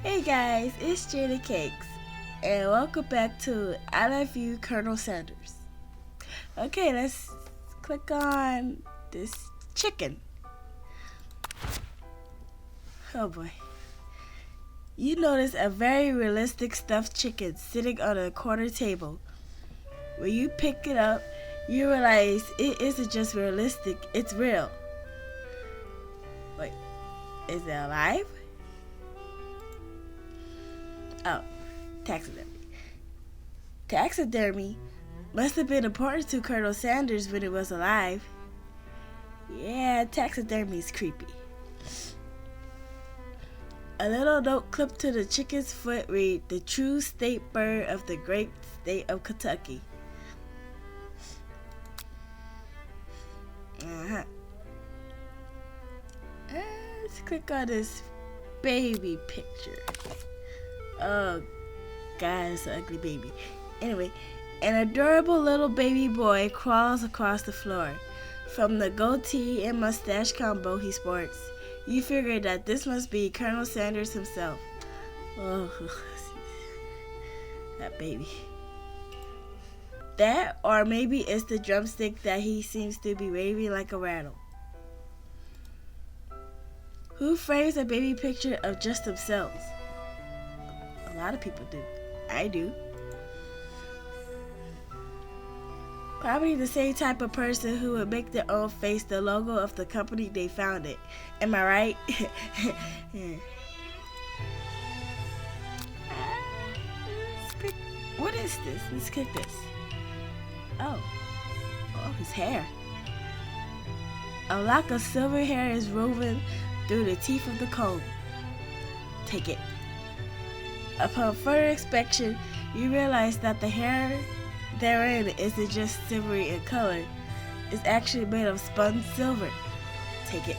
Hey guys, it's Jada Cakes, and welcome back to I Love You, Colonel Sanders. Okay, let's click on this chicken. Oh boy. You notice a very realistic stuffed chicken sitting on a corner table. When you pick it up, you realize it isn't just realistic, it's real. Wait, is it alive? Oh, taxidermy. Taxidermy must have been important to Colonel Sanders when it was alive. Yeah, taxidermy's creepy. A little note clipped to the chicken's foot read, "The true state bird of the great state of Kentucky." Let's click on this baby picture. Oh, God, it's an ugly baby. Anyway, an adorable little baby boy crawls across the floor. From the goatee and mustache combo he sports, you figure that this must be Colonel Sanders himself. Oh, that baby. That, or maybe it's the drumstick that he seems to be waving like a rattle. Who frames a baby picture of just themselves? A lot of people do. I do. Probably the same type of person who would make their own face the logo of the company they founded. Am I right? Yeah. What is this? Let's click this. Oh, his hair. A lock of silver hair is woven through the teeth of the comb. Take it. Upon further inspection, you realize that the hair therein isn't just silvery in color. It's actually made of spun silver. Take it.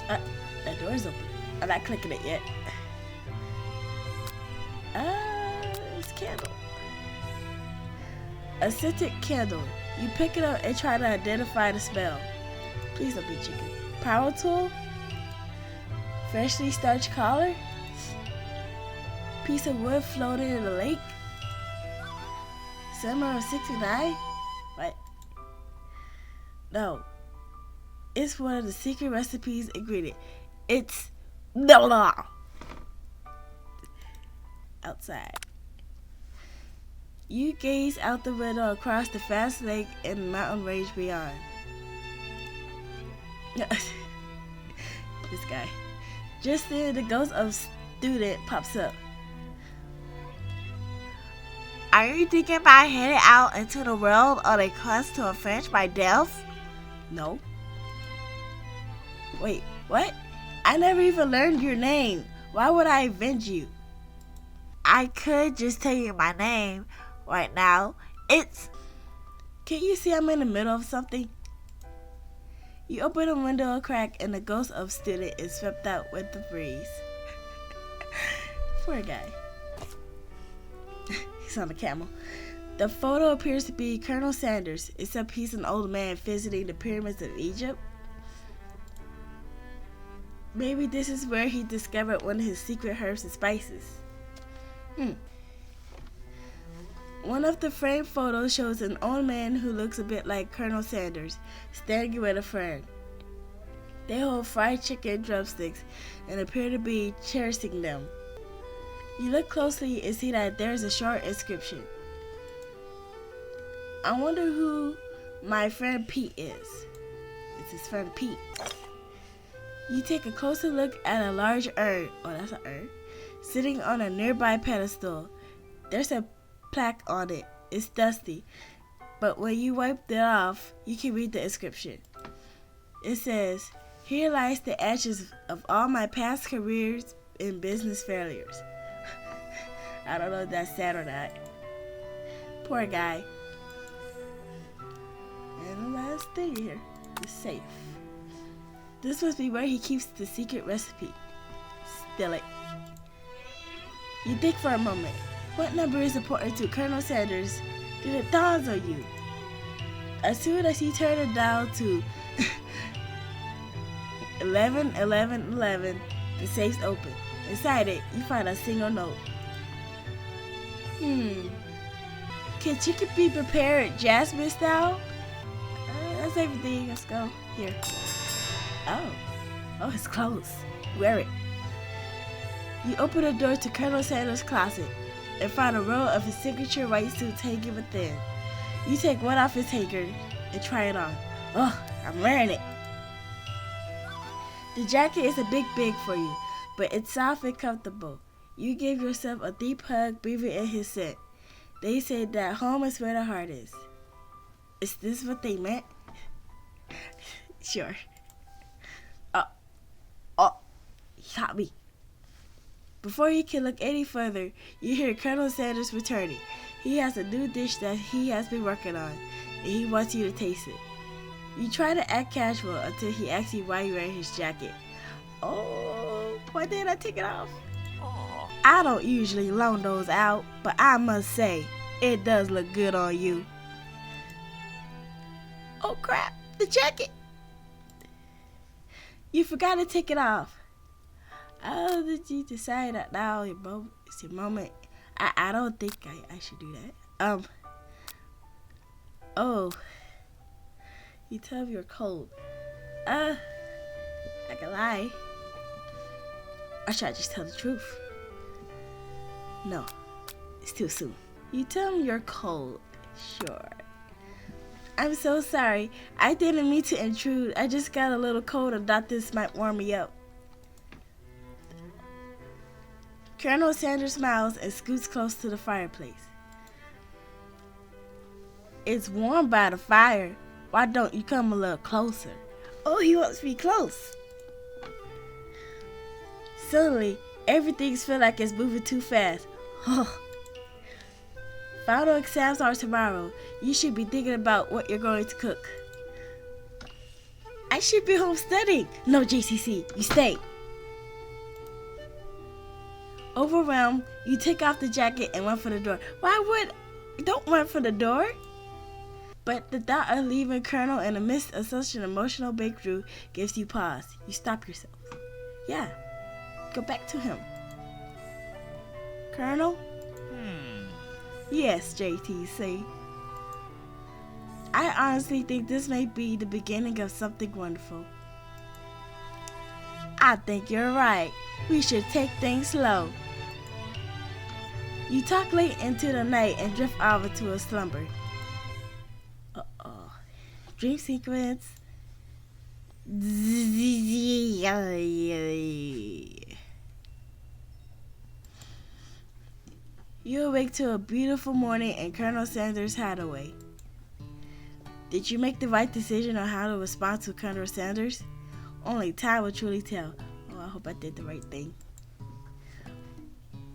That door's open. I'm not clicking it yet. It's a candle. A scented candle. You pick it up and try to identify the smell. Please don't be chicken. Power tool? Freshly starched collar? Piece of wood floating in the lake? Summer of 69? What? No. It's one of the secret recipes ingredient. It's outside. You gaze out the window across the vast lake and mountain range beyond. This guy. Just then, the ghost of student pops up. Are you thinking about heading out into the world on a quest to avenge my death? No. Wait, what? I never even learned your name. Why would I avenge you? I could just tell you my name right now. Can't you see I'm in the middle of something? You open the window a crack and the ghost of student is swept out with the breeze. Poor guy. He's on a camel. The photo appears to be Colonel Sanders, except he's an old man visiting the pyramids of Egypt. Maybe this is where he discovered one of his secret herbs and spices. One of the framed photos shows an old man who looks a bit like Colonel Sanders, standing with a friend. They hold fried chicken drumsticks and appear to be cherishing them. You look closely and see that there's a short inscription. I wonder who my friend Pete is. It's his friend Pete. You take a closer look at a large urn, that's an urn, sitting on a nearby pedestal. There's a plaque on it. It's dusty, but when you wipe it off, you can read the inscription. It says, "Here lies the ashes of all my past careers and business failures." I don't know if that's sad or not. Poor guy. And the last thing here is safe. This must be where he keeps the secret recipe. Steal it. You think for a moment. What number is important to Colonel Sanders? Then it dawns on you. As soon as he turned it down to 11, 11, 11, The safe's open. Inside it, you find a single note. Can chicken be prepared Jasmine style? That's everything. Let's go. Here. Oh, it's closed. Wear it. You open the door to Colonel Sanders' closet and find a roll of his signature white suits hanging within. You take one off his hanger and try it on. I'm wearing it. The jacket is a big for you, but it's soft and comfortable. You give yourself a deep hug, breathing in his scent. They say that home is where the heart is. Is this what they meant? Sure. He got me. Before you can look any further, you hear Colonel Sanders returning. He has a new dish that he has been working on, and he wants you to taste it. You try to act casual until he asks you why you're wearing his jacket. Oh, why did I take it off? I don't usually loan those out, but I must say, it does look good on you. Oh crap, the jacket! You forgot to take it off. Oh, did you decide that now it's your moment? I don't think I should do that. You tell me you're cold. I can lie. Or should I just tell the truth? No, it's too soon. You tell me you're cold. Sure. I'm so sorry. I didn't mean to intrude. I just got a little cold and thought this might warm me up. Colonel Sanders smiles and scoots close to the fireplace. It's warm by the fire. Why don't you come a little closer? Oh, he wants me close. Suddenly, everything's feel like it's moving too fast. Final exams are tomorrow. You should be thinking about what you're going to cook. I should be home studying. No, JCC, you stay. Overwhelmed, you take off the jacket and run for the door. Don't run for the door. But the thought of leaving Colonel in the midst of such an emotional breakthrough gives you pause. You stop yourself. Yeah, go back to him. Colonel? Yes, JTC. I honestly think this may be the beginning of something wonderful. I think you're right. We should take things slow. You talk late into the night and drift off into a slumber. Dream sequence. You awake to a beautiful morning in Colonel Sanders' hideaway. Did you make the right decision on how to respond to Colonel Sanders? Only time will truly tell. I hope I did the right thing.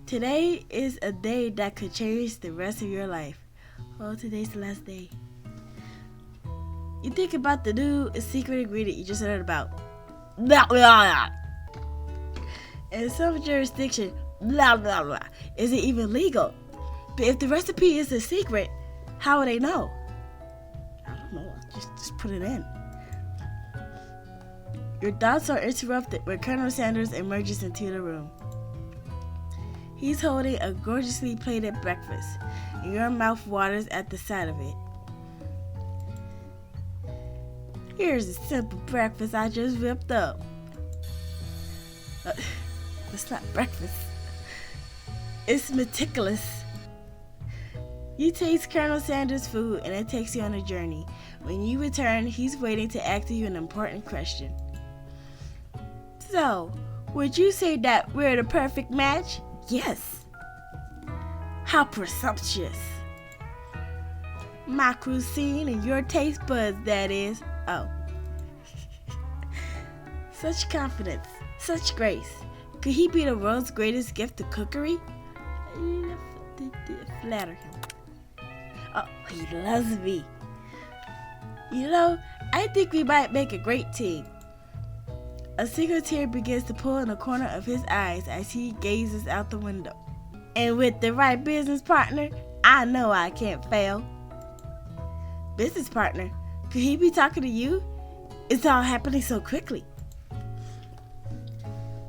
Today is a day that could change the rest of your life. Today's the last day. You think about the new secret ingredient you just heard about. Blah, blah, blah. In some jurisdiction, blah, blah, blah, isn't even legal. But if the recipe is a secret, how would they know? I don't know. Just put it in. Your thoughts are interrupted when Colonel Sanders emerges into the room. He's holding a gorgeously plated breakfast, and your mouth waters at the sight of it. Here's a simple breakfast I just whipped up. It's not breakfast. It's meticulous. You taste Colonel Sanders' food, and it takes you on a journey. When you return, he's waiting to ask you an important question. So, would you say that we're the perfect match? Yes. How presumptuous. My cuisine and your taste buds, that is. Oh. Such confidence, such grace. Could he be the world's greatest gift to cookery? Flatter him. Oh, he loves me. You know, I think we might make a great team. A single tear begins to pull in the corner of his eyes as he gazes out the window. And with the right business partner, I know I can't fail. Business partner? Could he be talking to you? It's all happening so quickly.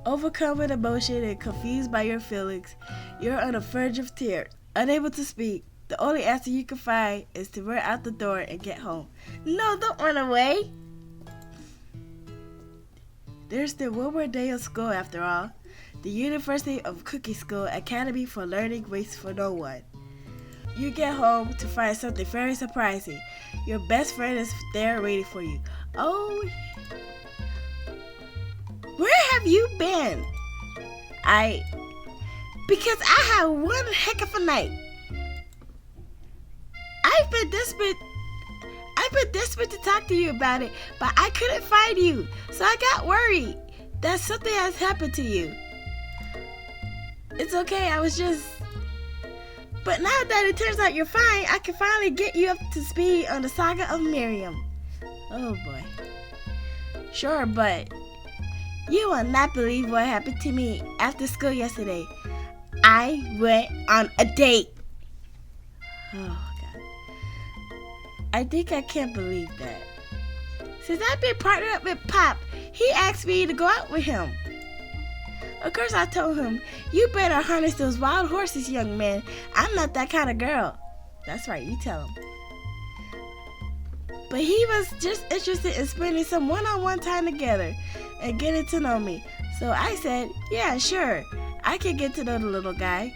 Overcome with emotion and confused by your feelings, you're on the verge of tears, unable to speak. The only answer you can find is to run out the door and get home. No, don't run away. There's still one more day of school after all. The University of Cookie School Academy for Learning waits for no one. You get home to find something very surprising. Your best friend is there waiting for you. Oh, where have you been? Because I had one heck of a night. I've been desperate to talk to you about it, but I couldn't find you, so I got worried that something has happened to you. It's okay, but now that it turns out you're fine, I can finally get you up to speed on the saga of Miriam. Oh boy. Sure, but you will not believe what happened to me after school yesterday. I went on a date. Oh, God. I think I can't believe that. Since I've been partnered up with Pop, he asked me to go out with him. Of course, I told him, you better harness those wild horses, young man. I'm not that kind of girl. That's right, you tell him. But he was just interested in spending some one-on-one time together and getting to know me. So I said, yeah, sure, I can get to know the little guy.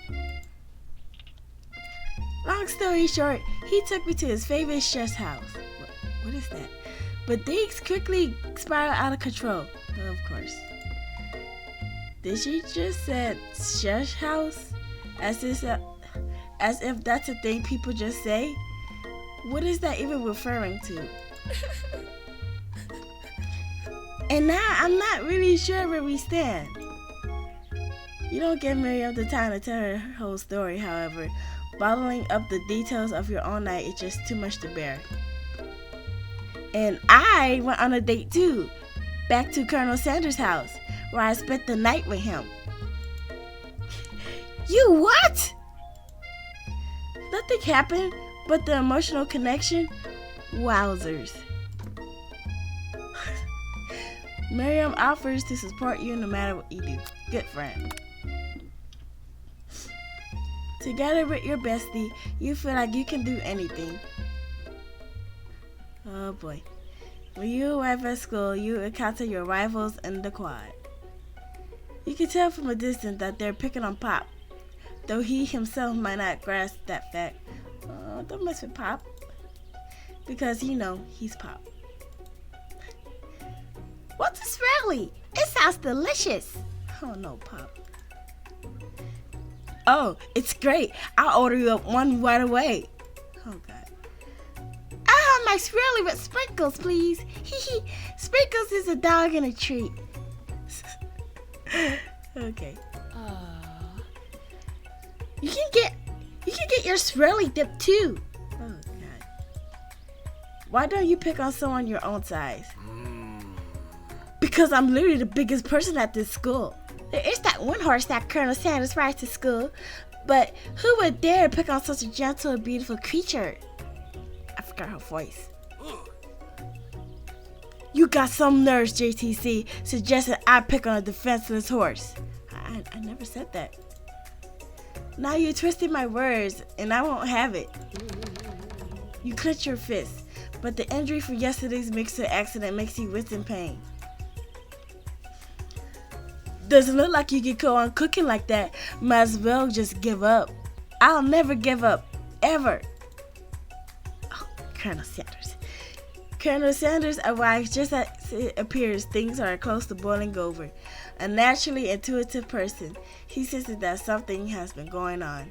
Long story short, he took me to his favorite chef's house. What is that? But things quickly spiraled out of control, of course. Did she just said chef's house? As if that's a thing people just say? What is that even referring to? And now I'm not really sure where we stand. You don't give Miriam the time to tell her whole story, however. Bottling up the details of your own night is just too much to bear. And I went on a date too, back to Colonel Sanders' house, where I spent the night with him. You what? Nothing happened but the emotional connection. Wowzers. Miriam offers to support you no matter what you do. Good friend. Together with your bestie, you feel like you can do anything. Oh boy. When you arrive at school, you encounter your rivals in the quad. You can tell from a distance that they're picking on Pop, though he himself might not grasp that fact. Don't mess with Pop, because you know he's Pop. What's this really? It sounds delicious. Oh no, Pop. Oh, it's great. I'll order you up one right away. Oh God. I'll have my swirly with sprinkles, please. Sprinkles is a dog and a treat. Okay. You can get your swirly dip too. Oh God. Why don't you pick on someone your own size? Because I'm literally the biggest person at this school. There is that one horse that Colonel Sanders rides to school, but who would dare pick on such a gentle and beautiful creature? I forgot her voice. You got some nerves, JTC, suggesting I pick on a defenseless horse. I never said that. Now you're twisting my words, and I won't have it. You clench your fist, but the injury from yesterday's mixer accident makes you wince in pain. Doesn't look like you can go on cooking like that. Might as well just give up. I'll never give up. Ever. Oh, Colonel Sanders. Colonel Sanders arrives just as it appears things are close to boiling over. A naturally intuitive person, he senses that something has been going on.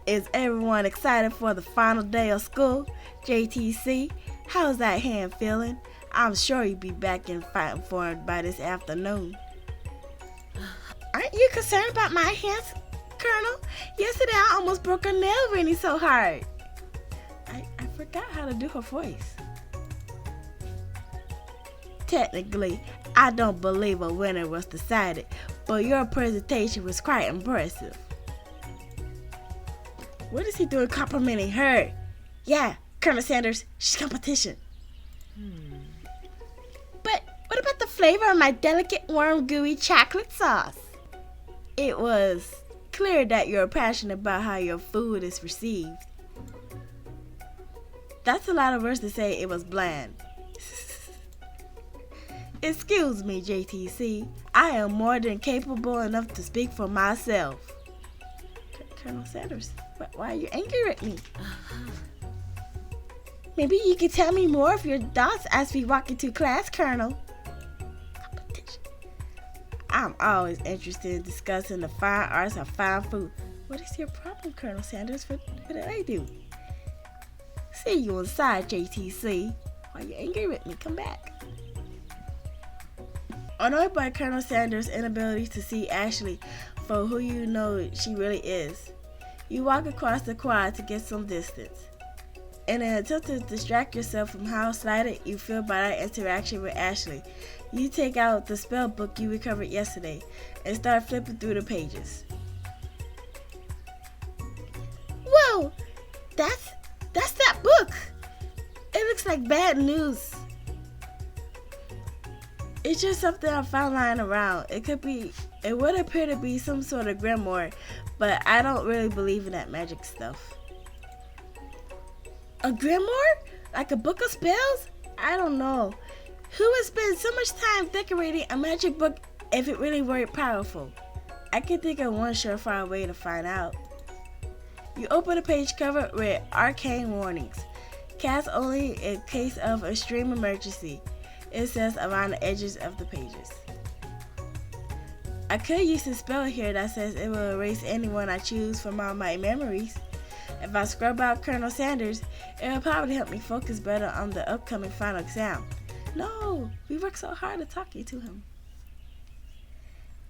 Is everyone excited for the final day of school? JTC, how's that hand feeling? I'm sure you'll be back in fighting form by this afternoon. Aren't you concerned about my hands, Colonel? Yesterday I almost broke a nail raining so hard. I forgot how to do her voice. Technically, I don't believe a winner was decided, but your presentation was quite impressive. What is he doing complimenting her? Yeah, Colonel Sanders, she's competition. But what about the flavor of my delicate, warm, gooey chocolate sauce. It was clear that you're passionate about how your food is received. That's a lot of words to say it was bland. Excuse me, JTC. I am more than capable enough to speak for myself. Colonel Sanders, why are you angry at me? Maybe you could tell me more of your thoughts as we walk into class, Colonel. I'm always interested in discussing the fine arts of fine food. What is your problem, Colonel Sanders? What did I do? See you inside, JTC. Why are you angry with me? Come back. Annoyed by Colonel Sanders' inability to see Ashley for who you know she really is, you walk across the quad to get some distance. In an attempt to distract yourself from how slighted you feel by that interaction with Ashley, you take out the spell book you recovered yesterday and start flipping through the pages. Whoa! That's that book! It looks like bad news. It's just something I found lying around. It would appear to be some sort of grimoire, but I don't really believe in that magic stuff. A grimoire? Like a book of spells? I don't know. Who would spend so much time decorating a magic book if it really weren't powerful? I can think of one surefire way to find out. You open a page covered with arcane warnings. Cast only in case of extreme emergency. It says around the edges of the pages. I could use a spell here that says it will erase anyone I choose from all my memories. If I scrub out Colonel Sanders, it will probably help me focus better on the upcoming final exam. No, we worked so hard to talking to him.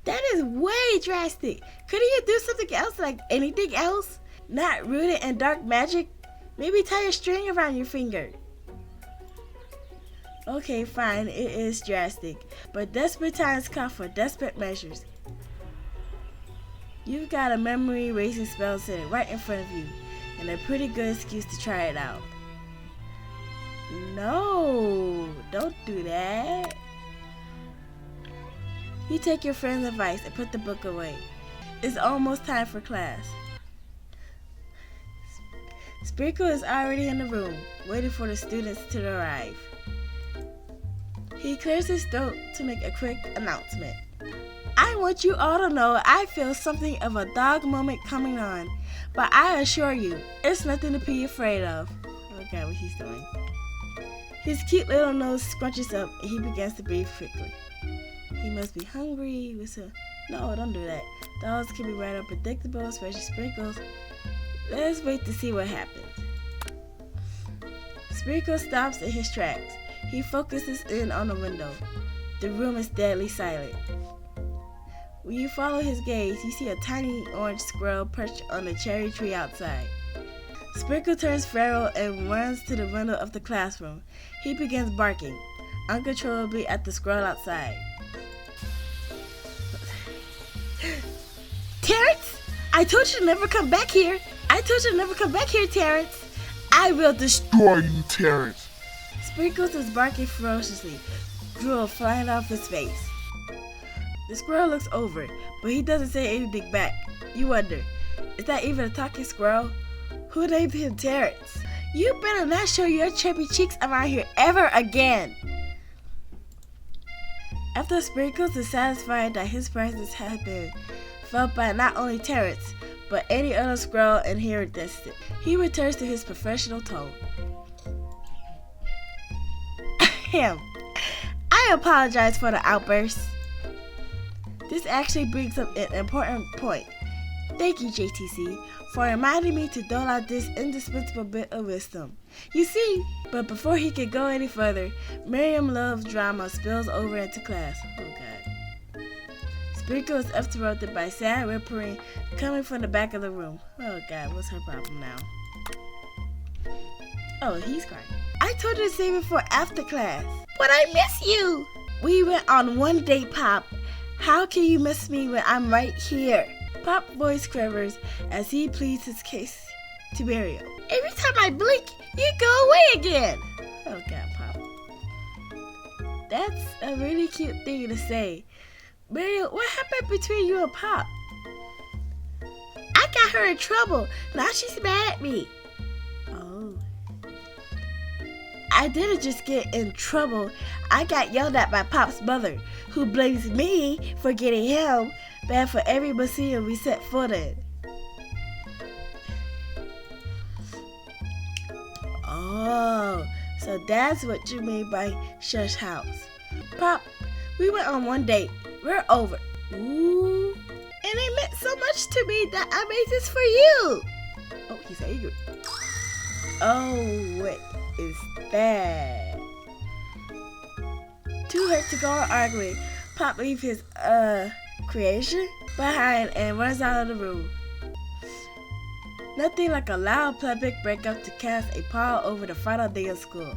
That is way drastic. Couldn't you do something else, like anything else? Not rooted in dark magic? Maybe tie a string around your finger. Okay, fine, it is drastic, but desperate times call for desperate measures. You've got a memory erasing spell sitting right in front of you, and a pretty good excuse to try it out. No, don't do that. You take your friend's advice and put the book away. It's almost time for class. Sprinkle is already in the room, waiting for the students to arrive. He clears his throat to make a quick announcement. I want you all to know I feel something of a dog moment coming on, but I assure you, it's nothing to be afraid of. Oh God, what he's doing. His cute little nose scrunches up and he begins to breathe quickly. He must be hungry. No, don't do that. Dogs can be right unpredictable, especially Sprinkles. Let's wait to see what happens. Sprinkles stops in his tracks. He focuses in on the window. The room is deadly silent. When you follow his gaze, you see a tiny orange squirrel perched on a cherry tree outside. Sprinkle turns feral and runs to the window of the classroom. He begins barking uncontrollably at the squirrel outside. Terrence! I told you to never come back here! Terrence! I will destroy you, Terrence! Sprinkles is barking ferociously, drool flying off his face. The squirrel looks over, but he doesn't say anything back. You wonder, is that even a talking squirrel? Who named him Terrence? You better not show your chubby cheeks around here ever again. After Sprinkles is satisfied that his presence has been felt by not only Terrence, but any other squirrel in here distant, he returns to his professional tone. I apologize for the outburst. This actually brings up an important point. Thank you, JTC, for reminding me to dole out this indispensable bit of wisdom. You see, but before he could go any further, Miriam Love's drama spills over into class. Oh God. Sprinkle is interrupted by sad whimpering coming from the back of the room. Oh God, what's her problem now? Oh, he's crying. I told you to save it for after class. But I miss you. We went on one date, Pop. How can you miss me when I'm right here? Pop voice quivers as he pleads his case to Miriam. Every time I blink, you go away again. Oh God, Pop. That's a really cute thing to say. Miriam, what happened between you and Pop? I got her in trouble. Now she's mad at me. Oh. I didn't just get in trouble. I got yelled at by Pop's mother, who blames me for getting him banned for every museum we set foot in. Oh, so that's what you mean by shush house. Pop, we went on one date. We're over. Ooh. And it meant so much to me that I made this for you. Oh, he's angry. Oh, what is that? Too hurt to go on arguing, Pop leaves his creation behind and runs out of the room. Nothing like a loud public breakup to cast a pall over the final day of school.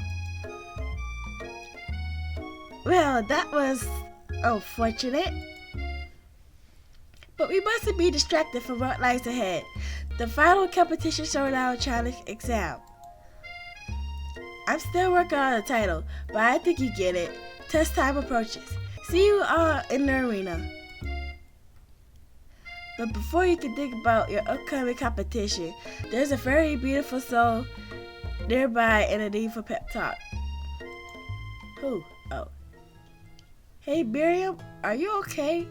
Well, that was unfortunate. But we mustn't be distracted from what lies ahead. The final competition showdown challenge exam. I'm still working on the title, but I think you get it. Test time approaches. See you all in the arena. But before you can think about your upcoming competition, there's a very beautiful soul nearby and a need for pep talk. Who? Oh. Hey Miriam, are you okay?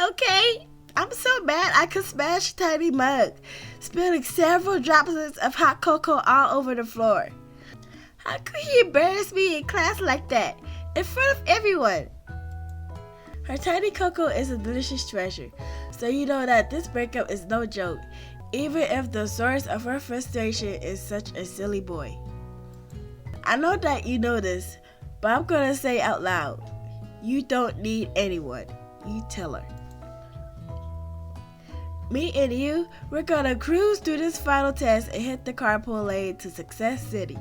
Okay. I'm so mad I could smash a tiny mug, spilling several droplets of hot cocoa all over the floor. How could he embarrass me in class like that, in front of everyone? Her tiny cocoa is a delicious treasure, so you know that this breakup is no joke, even if the source of her frustration is such a silly boy. I know that you know this, but I'm gonna say out loud, you don't need anyone. You tell her. Me and you, we're gonna cruise through this final test and hit the carpool lane to Success City.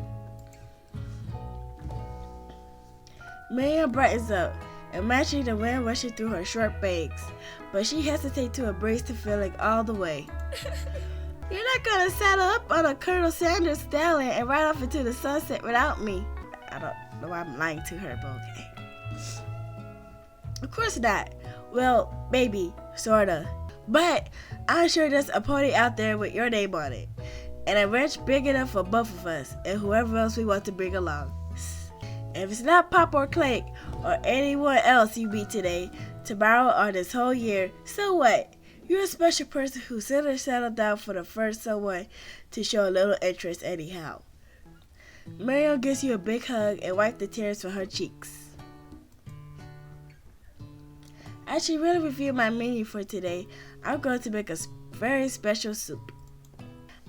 Miriam brightens up, imagining the wind rushing through her short bangs, but she hesitates to embrace the feeling all the way. You're not gonna saddle up on a Colonel Sanders stallion and ride off into the sunset without me. I don't know why I'm lying to her, but okay. Of course not. Well, maybe, sorta. But I'm sure there's a pony out there with your name on it, and a ranch big enough for both of us and whoever else we want to bring along. If it's not Pop or Clank or anyone else you meet today, tomorrow, or this whole year, so what? You're a special person who settled down for the first someone to show a little interest anyhow. Miriam gives you a big hug and wipes the tears from her cheeks. I should really review my menu for today. I'm going to make a very special soup.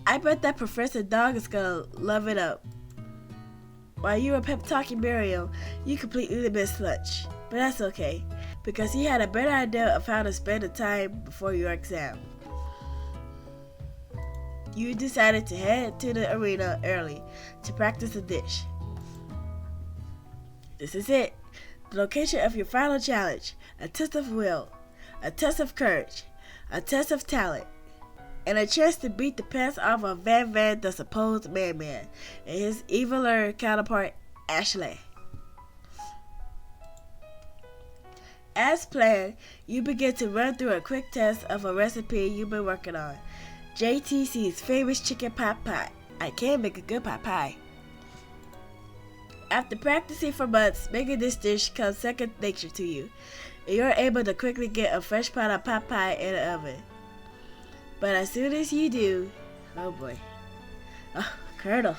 I bet that Professor Dog is going to love it up. While you were pep talking Miriam, you completely missed lunch. But that's okay, because he had a better idea of how to spend the time before your exam. You decided to head to the arena early to practice a dish. This is it. The location of your final challenge. A test of will, a test of courage, a test of talent, and a chance to beat the pants off of Van Van, the supposed man-man, and his eviler counterpart, Ashley. As planned, you begin to run through a quick test of a recipe you've been working on, JTC's famous chicken pot pie. I can make a good pot pie. After practicing for months, making this dish comes second nature to you, and you're able to quickly get a fresh pot of pot pie in the oven. But as soon as you do, oh boy, Colonel,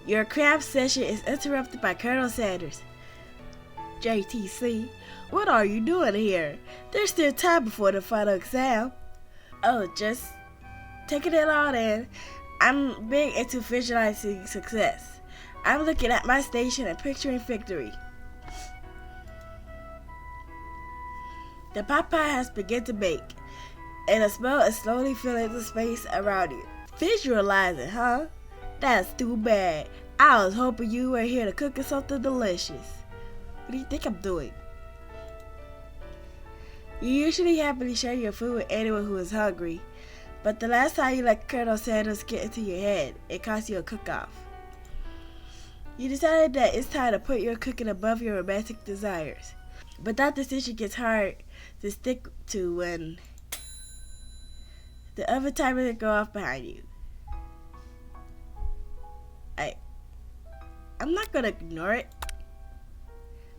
your craft session is interrupted by Colonel Sanders. JTC, what are you doing here? There's still time before the final exam. Oh, just taking it all in. I'm big into visualizing success. I'm looking at my station and picturing victory. The pot pie has begun to bake, and the smell is slowly filling the space around you. Visualizing, huh? That's too bad. I was hoping you were here to cook us something delicious. What do you think I'm doing? You usually happily share your food with anyone who is hungry, but the last time you let Colonel Sanders get into your head, it cost you a cook-off. You decided that it's time to put your cooking above your romantic desires. But that decision gets hard to stick to when the oven timer go off behind you. I'm not gonna ignore it.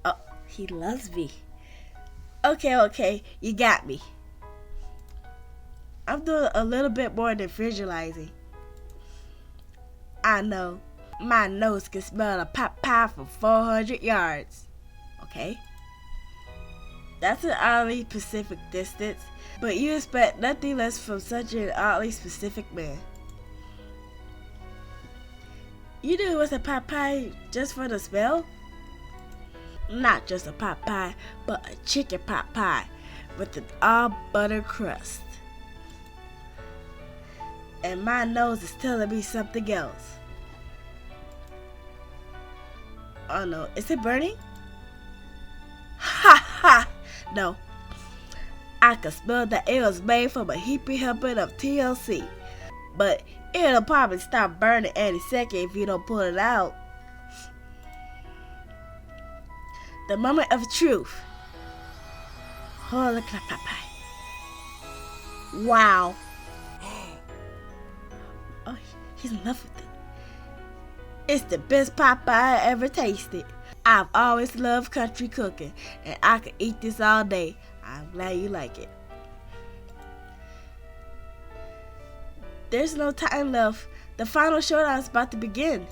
Oh, he loves me. Okay, you got me. I'm doing a little bit more than visualizing. I know, my nose can smell a pot pie from 400 yards. Okay? That's an oddly specific distance, but you expect nothing less from such an oddly specific man. You knew it was a pot pie just for the smell? Not just a pot pie, but a chicken pot pie with an all butter crust. And my nose is telling me something else. Oh no, is it burning? Ha ha! No. I could smell that it was made from a heapy helping of TLC. But it'll probably stop burning any second if you don't pull it out. The moment of truth. Oh, look at that pie. Wow. Oh, he's in love with it. It's the best pot pie I ever tasted. I've always loved country cooking, and I could eat this all day. I'm glad you like it. There's no time left. The final showdown is about to begin.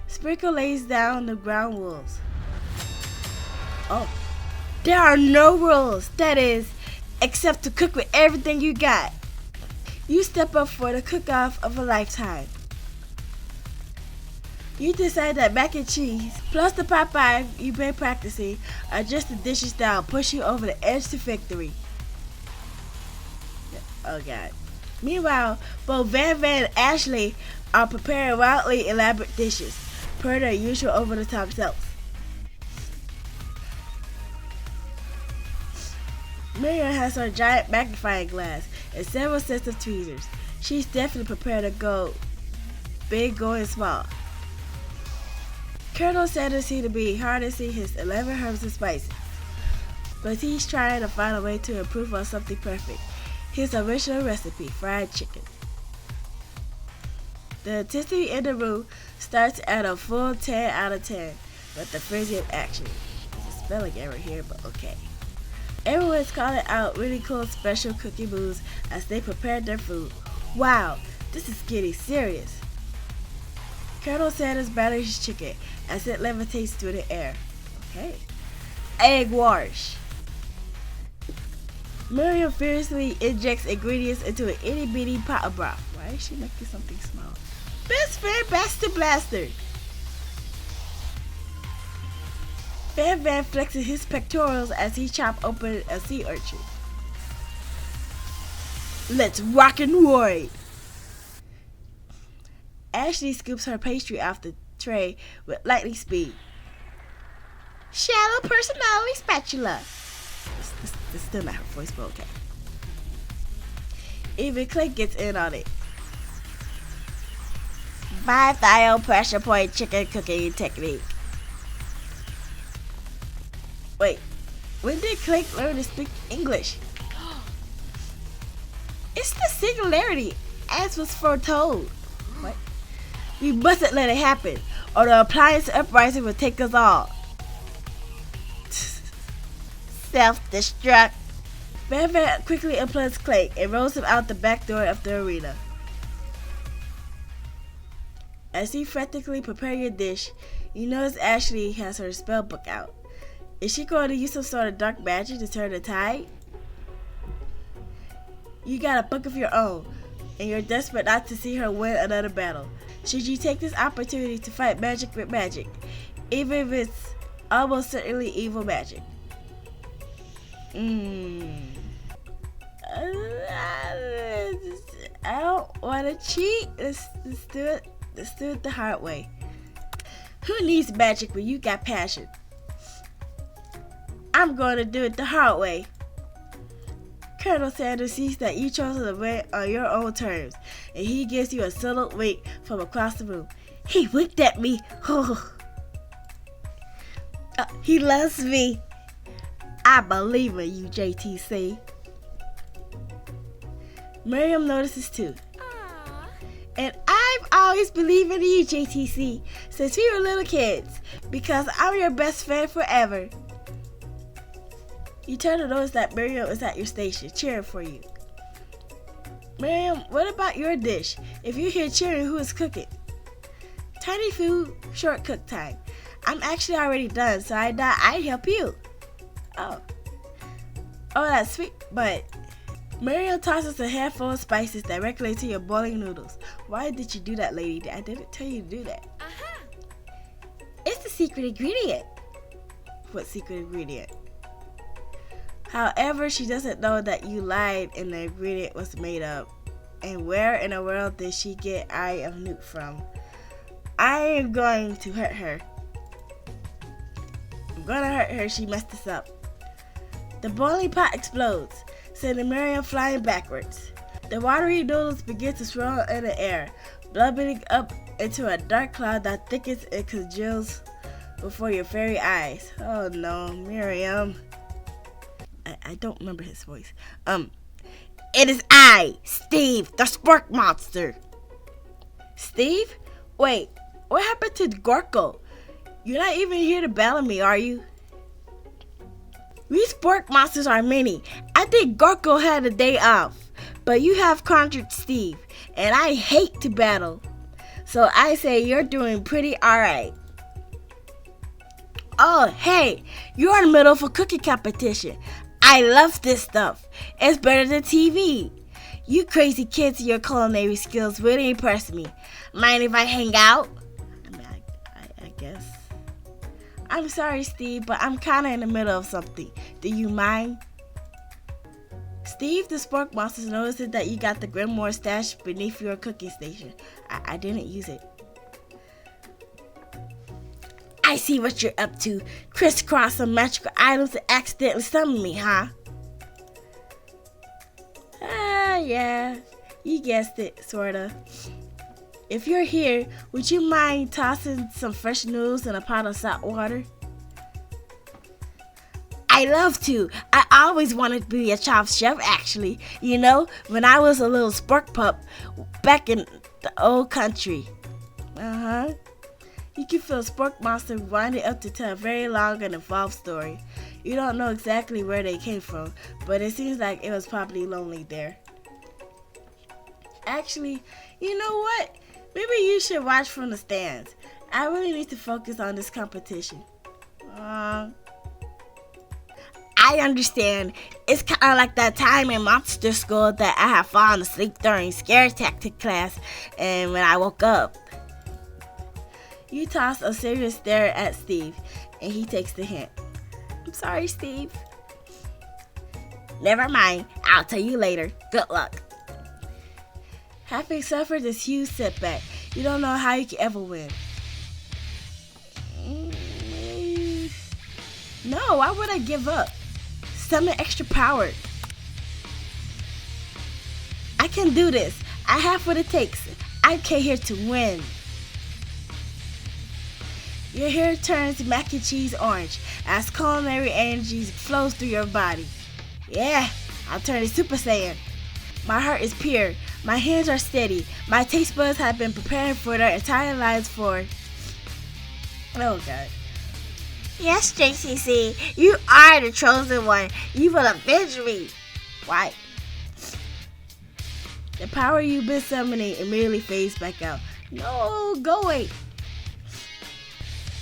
Sprinkle lays down the ground rules. Oh, there are no rules. That is, except to cook with everything you got. You step up for the cook-off of a lifetime. You decide that mac and cheese, plus the pot pie you've been practicing, are just the dishes that will push you over the edge to victory. Oh God. Meanwhile, both Van and Ashley are preparing wildly elaborate dishes, per their usual over-the-top selves. Miriam has her giant magnifying glass and several sets of tweezers. She's definitely prepared to go big going small. Colonel Sanders seems to be harnessing his 11 herbs and spices, but he's trying to find a way to improve on something perfect. His original recipe, fried chicken. The intensity in the room starts at a full 10 out of 10, but the frenzy of action. There's a spelling error here, but okay. Everyone's calling out really cool special cooking moves as they prepare their food. Wow, this is getting serious. Colonel Sanders batters his chicken as it levitates through the air. Okay. Egg wash. Miriam fiercely injects ingredients into an itty bitty pot of broth. Why is she making something small? Best friend Bastard Blaster. Van flexes his pectorals as he chops open a sea urchin. Let's rock and roll. Ashley scoops her pastry off the tray with lightning speed. Shallow personality spatula. This is still not her voice, but okay. Even Clay gets in on it. 5-dial pressure point chicken cooking technique. Wait, when did Clink learn to speak English? It's the singularity, as was foretold. What? We mustn't let it happen, or the appliance uprising will take us all. Self-destruct. Van quickly unplugs Clink and rolls him out the back door of the arena. As you frantically prepare your dish, you notice Ashley has her spell book out. Is she going to use some sort of dark magic to turn the tide? You got a book of your own, and you're desperate not to see her win another battle. Should you take this opportunity to fight magic with magic, even if it's almost certainly evil magic? I don't want to cheat. Let's do it. Let's do it the hard way. Who needs magic when you got passion? I'm going to do it the hard way. Colonel Sanders sees that you chose to win on your own terms, and he gives you a subtle wink from across the room. He winked at me. He loves me. I believe in you, JTC. Miriam notices too. Aww. And I've always believed in you, JTC, since we were little kids, because I'm your best friend forever. You turn to notice that Miriam is at your station, cheering for you. Miriam, what about your dish? If you're here cheering, who is cooking? Tiny food, short cook time. I'm actually already done, so I thought I'd help you. Oh, that's sweet, but Miriam tosses a handful of spices directly into your boiling noodles. Why did you do that, lady? I didn't tell you to do that. It's the secret ingredient. What secret ingredient? However, she doesn't know that you lied and the ingredient was made up. And where in the world did she get Eye of Newt from? I am going to hurt her. I'm going to hurt her. She messed this up. The boiling pot explodes, sending Miriam flying backwards. The watery noodles begin to swirl in the air, blubbering up into a dark cloud that thickens and congeals before your very eyes. Oh no, Miriam. I don't remember his voice. It is I, Steve, the Spork Monster. Steve? Wait, what happened to Gorko? You're not even here to battle me, are you? We Spork Monsters are many. I think Gorko had a day off, but you have conjured Steve, and I hate to battle. So I say you're doing pretty alright. Oh, hey, you're in the middle of a cooking competition. I love this stuff. It's better than TV. You crazy kids and your culinary skills really impress me. Mind if I hang out? I guess. I'm sorry, Steve, but I'm kind of in the middle of something. Do you mind? Steve, the Spork Monster, notices that you got the Grimoire stashed beneath your cooking station. I didn't use it. I see what you're up to. Crisscross some magical items to accidentally summon me, huh? Yeah. You guessed it, sorta. If you're here, would you mind tossing some fresh noodles in a pot of salt water? I love to. I always wanted to be a top chef, actually. You know, when I was a little spork pup back in the old country. You can feel Spork Monster winding up to tell a very long and involved story. You don't know exactly where they came from, but it seems like it was probably lonely there. Actually, you know what? Maybe you should watch from the stands. I really need to focus on this competition. I understand. It's kind of like that time in monster school that I had fallen asleep during scare tactic class, and when I woke up. You toss a serious stare at Steve, and he takes the hint. I'm sorry, Steve. Never mind. I'll tell you later. Good luck. Having suffered this huge setback, you don't know how you can ever win. No, why would I give up? Summon extra power. I can do this. I have what it takes. I came here to win. Your hair turns mac and cheese orange as culinary energy flows through your body. Yeah, I'm turning Super Saiyan. My heart is pure. My hands are steady. My taste buds have been preparing for their entire lives for... Oh, God. Yes, JCC, you are the chosen one. You will avenge me. Why? The power you've been summoning immediately fades back out. No, go away.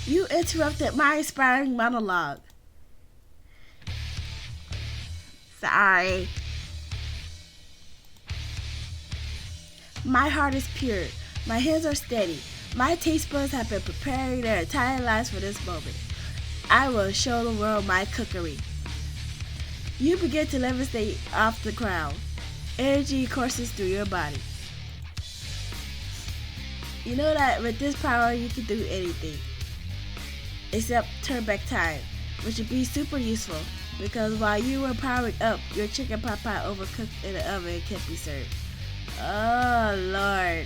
You interrupted my inspiring monologue. Sorry. My heart is pure. My hands are steady. My taste buds have been preparing their entire lives for this moment. I will show the world my cookery. You begin to levitate off the ground. Energy courses through your body. You know that with this power you can do anything. Except turn back time, which would be super useful because while you were powering up, your chicken pot pie overcooked in the oven and can't be served. Oh, Lord.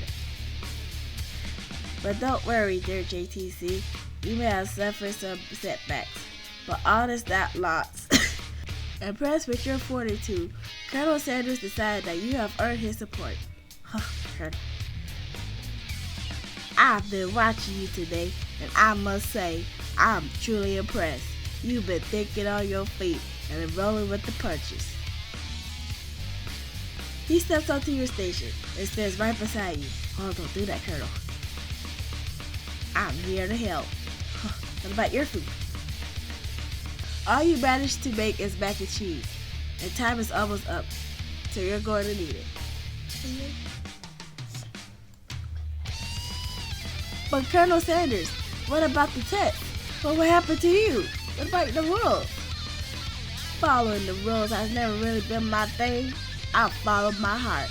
But don't worry, dear JTC. You may have suffered some setbacks, but all is not lost. Impressed with your fortitude, Colonel Sanders decided that you have earned his support. Colonel. I've been watching you today, and I must say, I'm truly impressed. You've been thinking on your feet and rolling with the punches. He steps onto your station and stands right beside you. Oh, don't do that, Colonel. I'm here to help. What about your food? All you managed to make is mac and cheese, and time is almost up, so you're going to need it. But Colonel Sanders, what about the test? What will happen to you? What about the rules? Following the rules has never really been my thing. I followed my heart.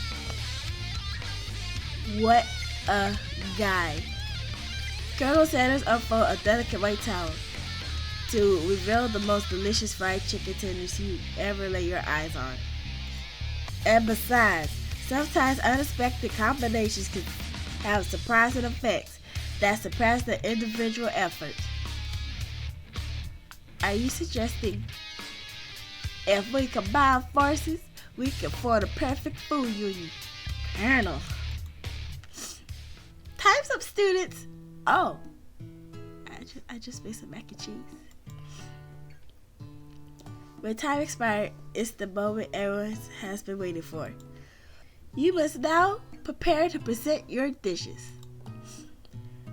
What a guy. Colonel Sanders unfolded a delicate white towel to reveal the most delicious fried chicken tenders you ever lay your eyes on. And besides, sometimes unexpected combinations can have surprising effects that surpass the individual efforts. Are you suggesting if we combine forces, we can form the perfect food union? Colonel. Time's up, students. Oh, I just made some mac and cheese. When time expired, it's the moment everyone has been waiting for. You must now prepare to present your dishes.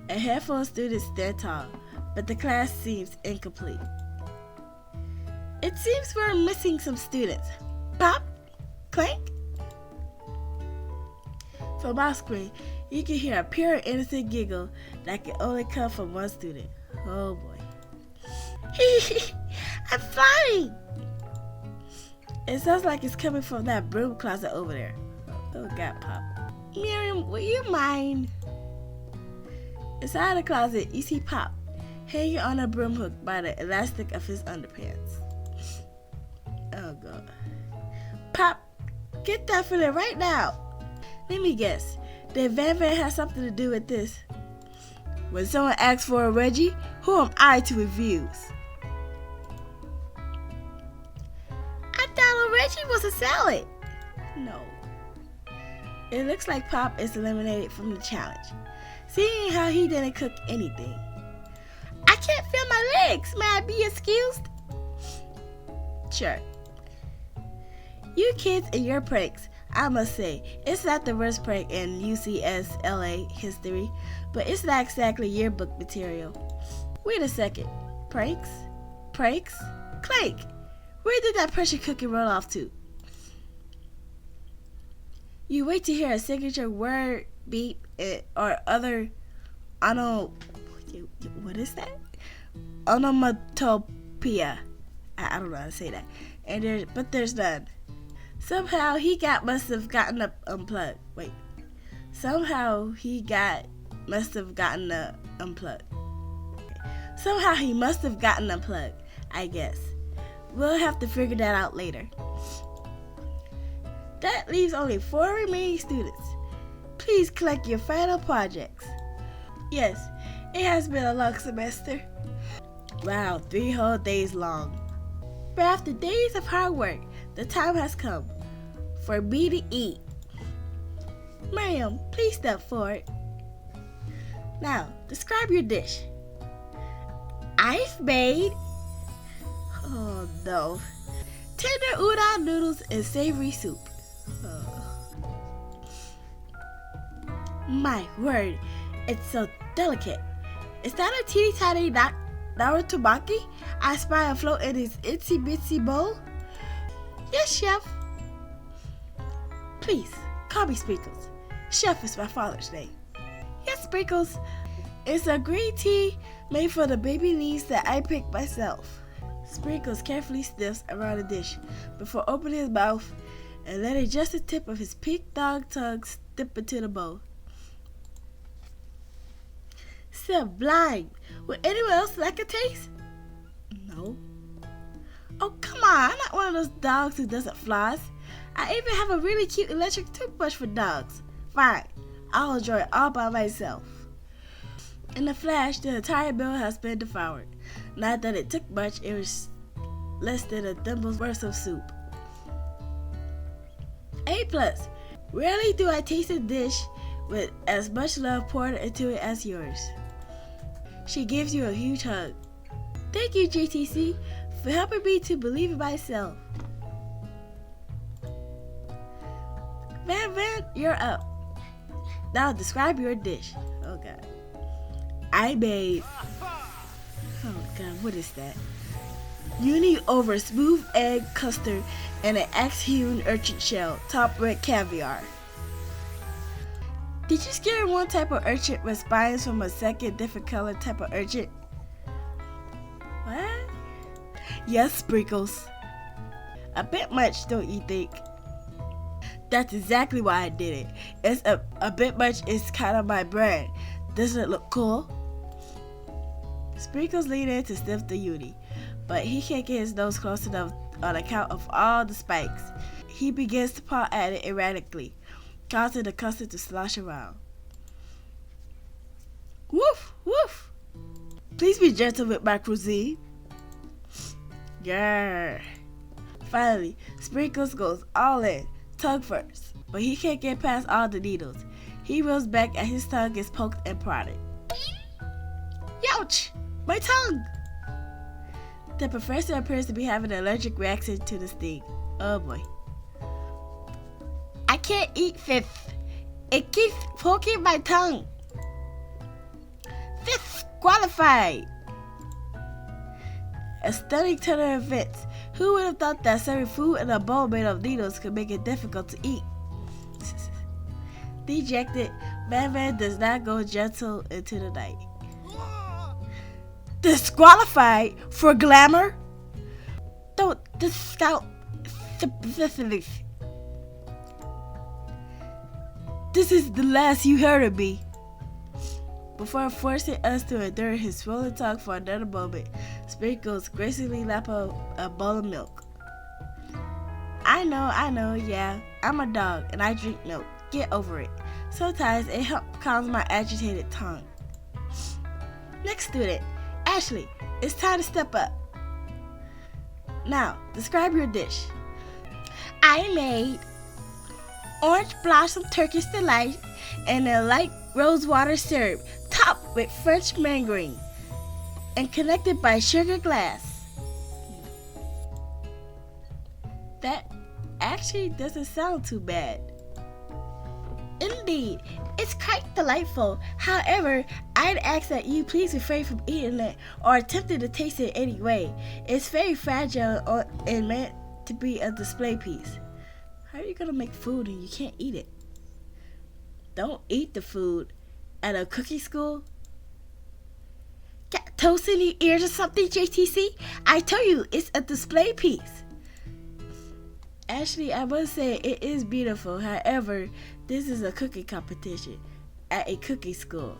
A handful of students stand tall, but the class seems incomplete. It seems we're missing some students. Pop, clank. From my screen, you can hear a pure innocent giggle that can only come from one student. Oh boy. I'm flying! It sounds like it's coming from that broom closet over there. Oh God, Pop. Miriam, will you mind? Inside the closet, you see Pop hanging on a broom hook by the elastic of his underpants. Oh God. Pop, get that for them right now. Let me guess. Did Van Van have something to do with this? When someone asks for a Reggie, who am I to refuse? I thought a Reggie was a salad. No. It looks like Pop is eliminated from the challenge, seeing how he didn't cook anything. I can't feel my legs. May I be excused? Sure. You kids and your pranks, I must say, it's not the worst prank in UCSLA history, but it's not exactly yearbook material. Wait a second. Pranks? Pranks? Clank! Where did that pressure cooker roll off to? You wait to hear a signature word, beep, or other what is that? Onomatopoeia. I don't know how to say that. But there's none. Somehow he must have gotten unplugged. Wait. Somehow he must have gotten unplugged. Somehow he must have gotten unplugged, I guess. We'll have to figure that out later. That leaves only 4 remaining students. Please collect your final projects. Yes, it has been a long semester. Wow, 3 whole days long. But after days of hard work, the time has come for me to eat. Miriam, please step forward. Now, describe your dish. I've made, oh no, tender udon noodles and savory soup. My word, it's so delicate. Is that a teeny tiny narutomaki I spy afloat in his itsy bitsy bowl? Yes, Chef. Please, call me Sprinkles. Chef is my father's name. Yes, Sprinkles. It's a green tea made for the baby leaves that I picked myself. Sprinkles carefully sniffs around the dish before opening his mouth and letting just the tip of his pink dog tongue dip into the bowl. Sublime. Would anyone else like a taste? No. Oh, come on. I'm not one of those dogs who doesn't floss. I even have a really cute electric toothbrush for dogs. Fine. I'll enjoy it all by myself. In a flash, the entire meal has been devoured. Not that it took much, it was less than a thimble's worth of soup. A+. Rarely do I taste a dish with as much love poured into it as yours. She gives you a huge hug. Thank you, JTC, for helping me to believe in myself. Van, you're up. Now describe your dish. Oh God. I made... Oh God, what is that? Uni over smooth egg custard and an axe-hewn urchin shell topped with caviar. Did you scare one type of urchin with spines from a second different color type of urchin? What? Yes, Sprinkles. A bit much, don't you think? That's exactly why I did it. It's a bit much is kind of my brand. Doesn't it look cool? Sprinkles leaned in to sniff the uni, but he can't get his nose close enough on account of all the spikes. He begins to paw at it erratically, causing the custard to slosh around. Woof, woof. Please be gentle with my cuisine. Grrr. Finally, Sprinkles goes all in, tongue first, but he can't get past all the needles. He reels back and his tongue is poked and prodded. Youch! My tongue! The professor appears to be having an allergic reaction to the sting. Oh boy. I can't eat fifth. It keeps poking my tongue. Fifth qualified. A stunning turn of events. Who would have thought that serving food in a bowl made of needles could make it difficult to eat? Dejected, Van does not go gentle into the night. Disqualified for glamour? Don't discount this. This is the last you heard of me. Before forcing us to endure his swollen tongue for another moment, Sprinkles gracefully lap a bowl of milk. I know, yeah. I'm a dog and I drink milk. Get over it. Sometimes it helps calm my agitated tongue. Next student, Ashley, it's time to step up. Now, describe your dish. I made orange blossom Turkish delight and a light rosewater syrup topped with French mandarin and connected by sugar glass. That actually doesn't sound too bad. Indeed, it's quite delightful. However, I'd ask that you please refrain from eating it or attempting to taste it anyway. It's very fragile and meant to be a display piece. How are you going to make food and you can't eat it? Don't eat the food at a cookie school. Got toast in your ears or something, JTC? I tell you, it's a display piece. Actually, I must say it is beautiful. However, this is a cookie competition at a cookie school.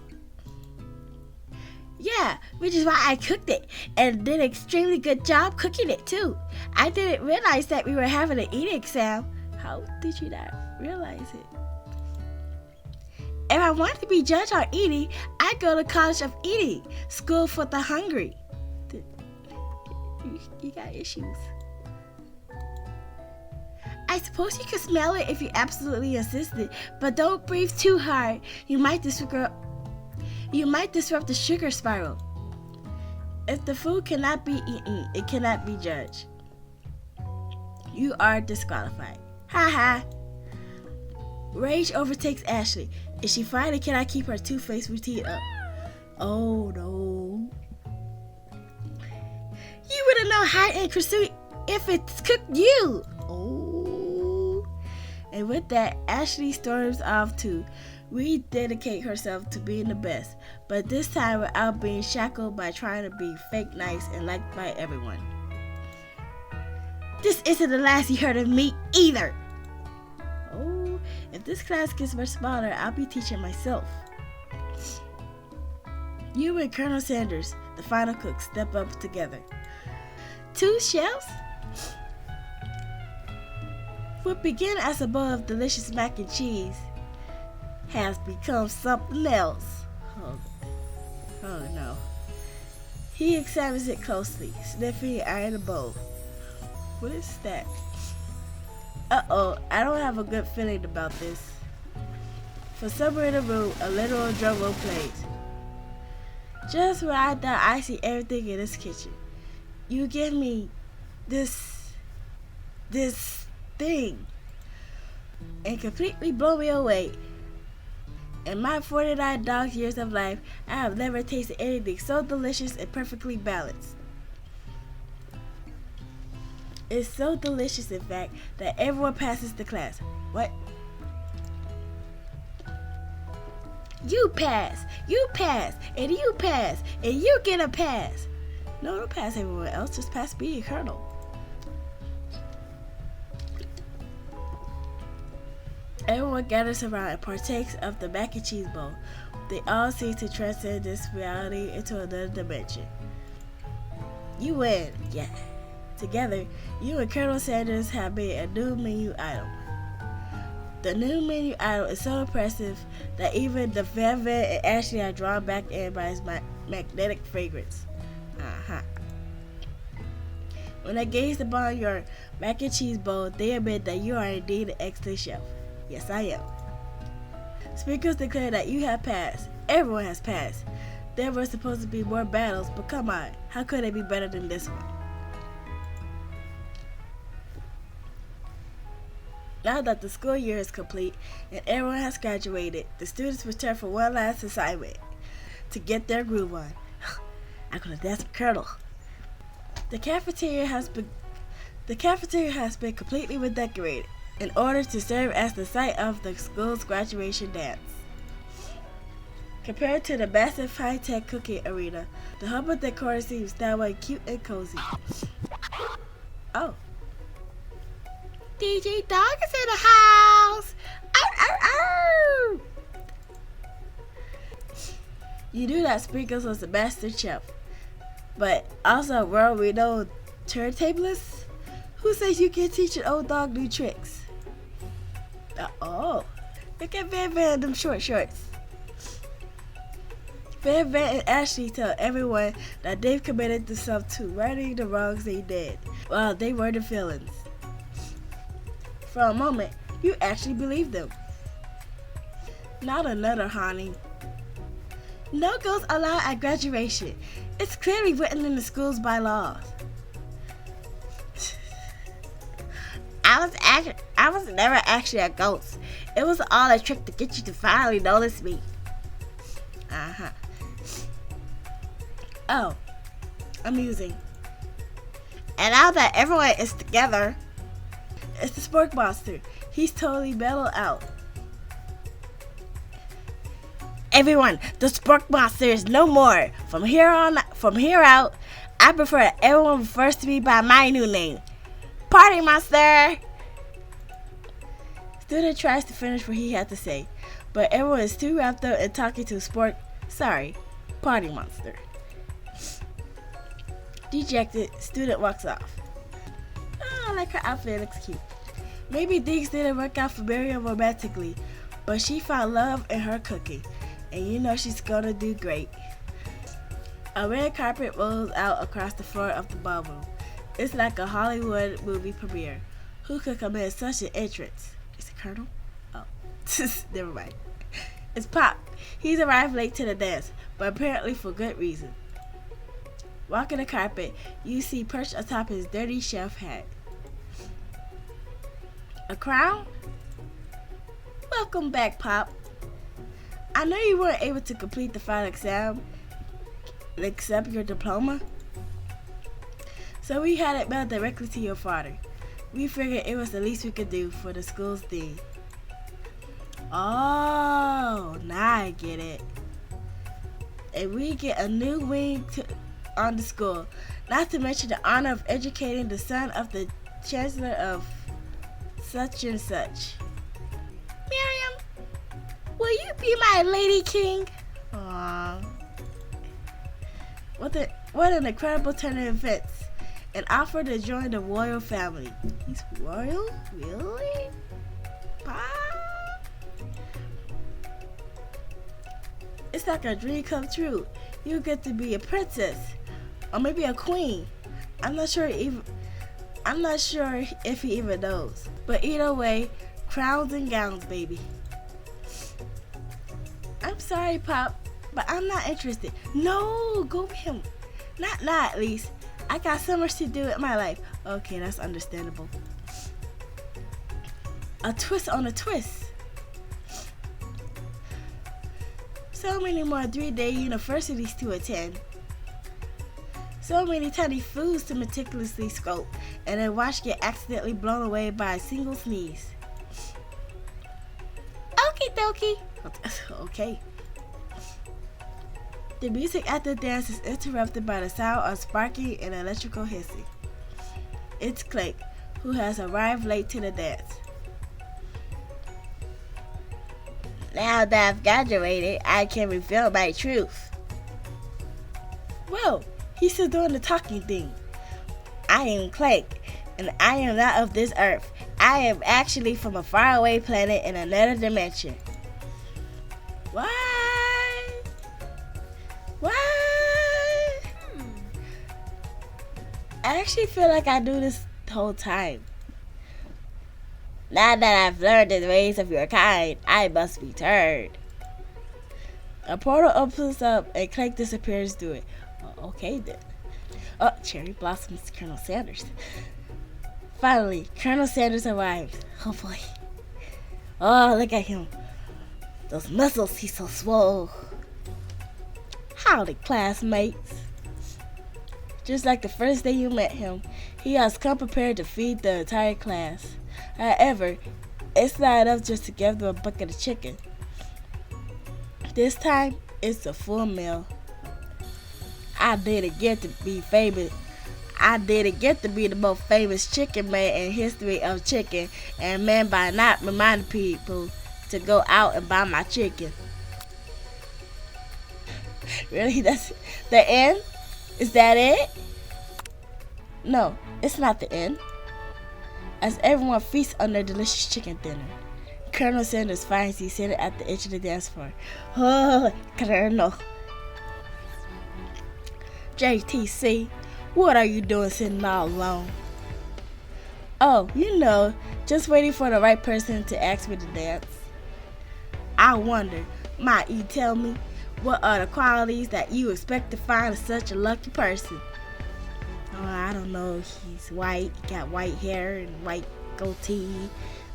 Yeah, which is why I cooked it and did an extremely good job cooking it too. I didn't realize that we were having an eating exam. How did you not realize it? If I wanted to be judged on eating, I'd go to College of Eating, School for the Hungry. You got issues. I suppose you could smell it if you absolutely insisted, but don't breathe too hard. You might disrupt the sugar spiral. If the food cannot be eaten, it cannot be judged. You are disqualified. Ha ha. Rage overtakes Ashley. Is she fine and cannot keep her two-faced routine up? Oh no. You wouldn't know hide and pursue if it's cooked you. Oh. And with that, Ashley storms off to rededicate herself to being the best, but this time without being shackled by trying to be fake nice and liked by everyone. This isn't the last you heard of me either. Oh, if this class gets much smaller, I'll be teaching myself. You and Colonel Sanders, the final cook, step up together. 2 shells? What began as a bowl of delicious mac and cheese has become something else. Oh. Oh no. He examines it closely, sniffing it in the bowl. What is that? Uh-oh, I don't have a good feeling about this. From somewhere in the room, a literal drum roll plays. Just when I thought I see everything in this kitchen, you give me this thing and completely blow me away. In my 49 dog years of life, I have never tasted anything so delicious and perfectly balanced. It's so delicious, in fact, that everyone passes the class. What? You pass, and you pass, and you get a pass. No, don't pass everyone else, just pass me and Colonel. Everyone gathers around and partakes of the mac and cheese bowl. They all seem to transcend this reality into another dimension. You win, yeah. Together, you and Colonel Sanders have made a new menu item. The new menu item is so impressive that even the Velvet and Ashley are drawn back in by its magnetic fragrance. When they gaze upon your mac and cheese bowl, they admit that you are indeed an excellent chef. Yes, I am. Speakers declare that you have passed. Everyone has passed. There were supposed to be more battles, but come on, how could it be better than this one? Now that the school year is complete and everyone has graduated, the students return for one last assignment to get their groove on. I'm gonna dance with Colonel. The cafeteria has been completely redecorated in order to serve as the site of the school's graduation dance. Compared to the massive high-tech cooking arena, the humble decor seems downright cute and cozy. Oh. DJ Dog is in the house! Arr, arr, arr. You knew that Sprinkles was a master chef, but also a world-renowned turntablist? Who says you can teach an old dog new tricks? Oh, look at Van Van in them short shorts. Van Van and Ashley tell everyone that they've committed themselves to righting the wrongs they did while they were the villains. For a moment, you actually believe them. Not another haunting. No girls allowed at graduation. It's clearly written in the school's bylaws. I was never actually a ghost. It was all a trick to get you to finally notice me. Oh, amusing. And now that everyone is together, it's the Spork Monster. He's totally mellowed out. Everyone, the Spork Monster is no more. From here out, I prefer that everyone refers to me by my new name, Party Monster. Student tries to finish what he had to say, but everyone is too wrapped up in talking to Party Monster. Dejected, student walks off. Oh, I like her outfit, it looks cute. Maybe things didn't work out for Miriam romantically, but she found love in her cooking, and you know she's gonna do great. A red carpet rolls out across the floor of the ballroom. It's like a Hollywood movie premiere. Who could command such an entrance? Is it Colonel? Oh, never mind. It's Pop. He's arrived late to the dance, but apparently for good reason. Walking the carpet, you see perched atop his dirty chef hat. A crown? Welcome back, Pop. I know you weren't able to complete the final exam, accept your diploma, so we had it mailed directly to your father. We figured it was the least we could do for the school's dean. Oh, now I get it. And we get a new wing on the school, not to mention the honor of educating the son of the chancellor of such and such. Miriam, will you be my lady king? Aww. What an incredible turn of events. An offer to join the royal family. He's royal? Really? Pop? It's like a dream come true. You get to be a princess, or maybe a queen. I'm not sure if he even knows. But either way, crowns and gowns, baby. I'm sorry, Pop, but I'm not interested. No, go with him. Not at least. I got so much to do with my life. Okay, that's understandable. A twist on a twist. So many more 3-day universities to attend. So many tiny foods to meticulously scope, and then watch get accidentally blown away by a single sneeze. Okie dokie. Okay. The music at the dance is interrupted by the sound of sparking and electrical hissing. It's Clank, who has arrived late to the dance. Now that I've graduated, I can reveal my truth. Whoa, he's still doing the talking thing. I am Clank, and I am not of this earth. I am actually from a faraway planet in another dimension. What? What? I actually feel like I do this the whole time. Now that I've learned the ways of your kind, I must be turned. A portal opens up and Clank disappears through it. Okay then. Oh, cherry blossoms, Colonel Sanders. Finally, Colonel Sanders arrived. Oh boy. Oh, look at him. Those muscles, he's so swole. Howdy, classmates. Just like the first day you met him, he has come prepared to feed the entire class. However, it's not enough just to give them a bucket of chicken. This time, it's a full meal. I didn't get to be famous. I didn't get to be the most famous chicken man in history of chicken, and man by not reminding people to go out and buy my chicken. Really? That's the end? Is that it? No, it's not the end. As everyone feasts on their delicious chicken dinner, Colonel Sanders finds he's seated at the edge of the dance floor. Oh, Colonel. JTC, what are you doing sitting all alone? Oh, just waiting for the right person to ask me to dance. I wonder, might you tell me, what are the qualities that you expect to find in such a lucky person? Oh, I don't know. He's white. He got white hair and white goatee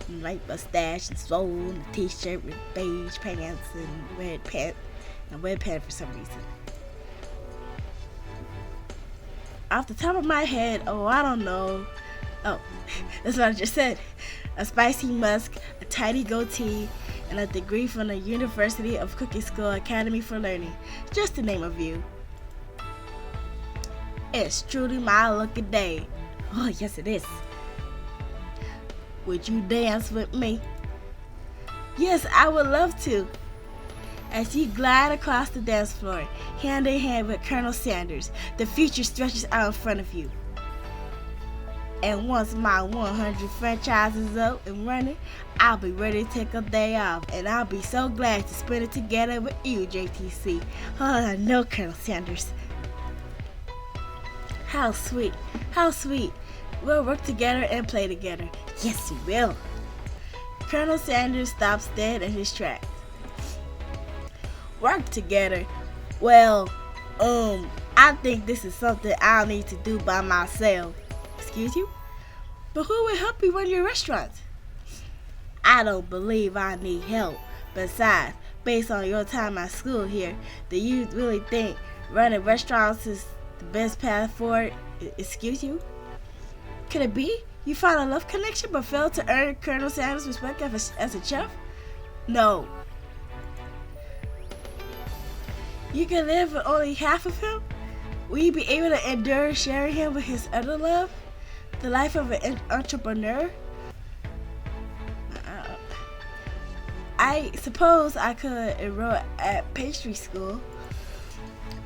and white mustache and soul and a t-shirt with beige pants and red pants for some reason. Off the top of my head, I don't know. Oh, that's what I just said. A spicy musk, a tidy goatee, and a degree from the University of Cooking School Academy for Learning, just to name a few. It's truly my lucky day. Oh, yes it is. Would you dance with me? Yes, I would love to. As you glide across the dance floor, hand in hand with Colonel Sanders, the future stretches out in front of you. And once my 100 franchises is up and running, I'll be ready to take a day off, and I'll be so glad to spend it together with you, JTC. Oh, no, Colonel Sanders. How sweet, how sweet. We'll work together and play together. Yes, we will. Colonel Sanders stops dead in his tracks. Work together? Well, I think this is something I'll need to do by myself. Excuse you? But who will help you run your restaurant? I don't believe I need help. Besides, based on your time at school here, do you really think running restaurants is the best path forward? Excuse you? Could it be you found a love connection but failed to earn Colonel Sanders' respect as a chef? No. You can live with only half of him? Will you be able to endure sharing him with his other love? The life of an entrepreneur? I suppose I could enroll at pastry school.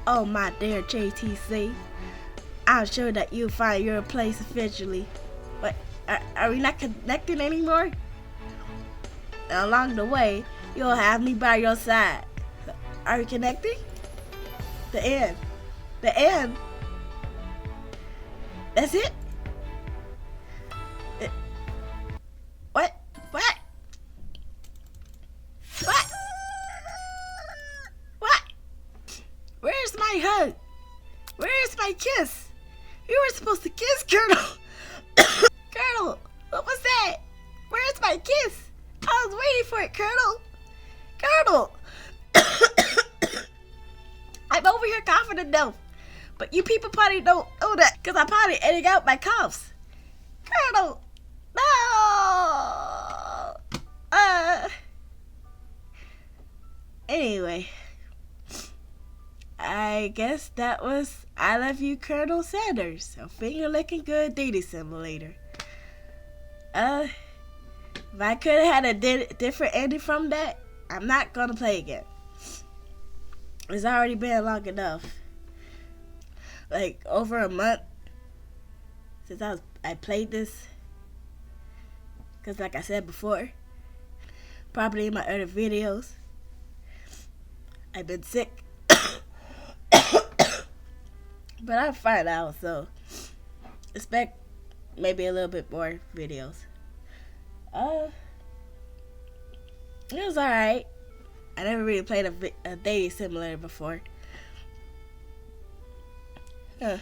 Oh my dear JTC, I'm sure that you'll find your place eventually. But are we not connected anymore? And along the way, you'll have me by your side. Are you connecting? The end. The end. That's it? What? What? What? What? Where's my hug? Where's my kiss? You were supposed to kiss, Colonel. Colonel, what was that? Where's my kiss? I was waiting for it, Colonel. Colonel. I'm over here coughing to death. But you people probably don't know that because I'm probably editing out my coughs. Colonel. No. Anyway. I guess that was I Love You, Colonel Sanders, a finger-licking good dating simulator. If I could have had a different ending from that, I'm not gonna play again. It's already been long enough. Like over a month since I played this. Cause like I said before, probably in my other videos, I've been sick. But I'm fine now, so expect maybe a little bit more videos. It was alright. I never really played a dating simulator before. I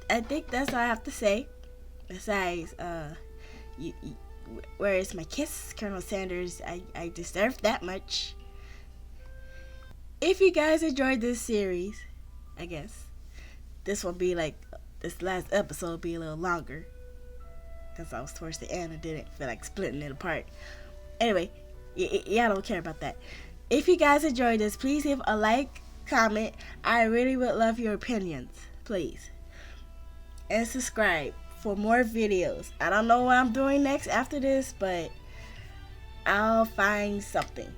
think that's all I have to say. Besides, where is my kiss, Colonel Sanders? I deserve that much. If you guys enjoyed this series, I guess this last episode will be a little longer because I was towards the end and didn't feel like splitting it apart. Anyway, y'all don't care about that. If you guys enjoyed this, please leave a like, comment. I really would love your opinions, please. And subscribe for more videos. I don't know what I'm doing next after this, but I'll find something.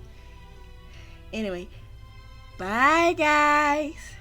Anyway, bye guys.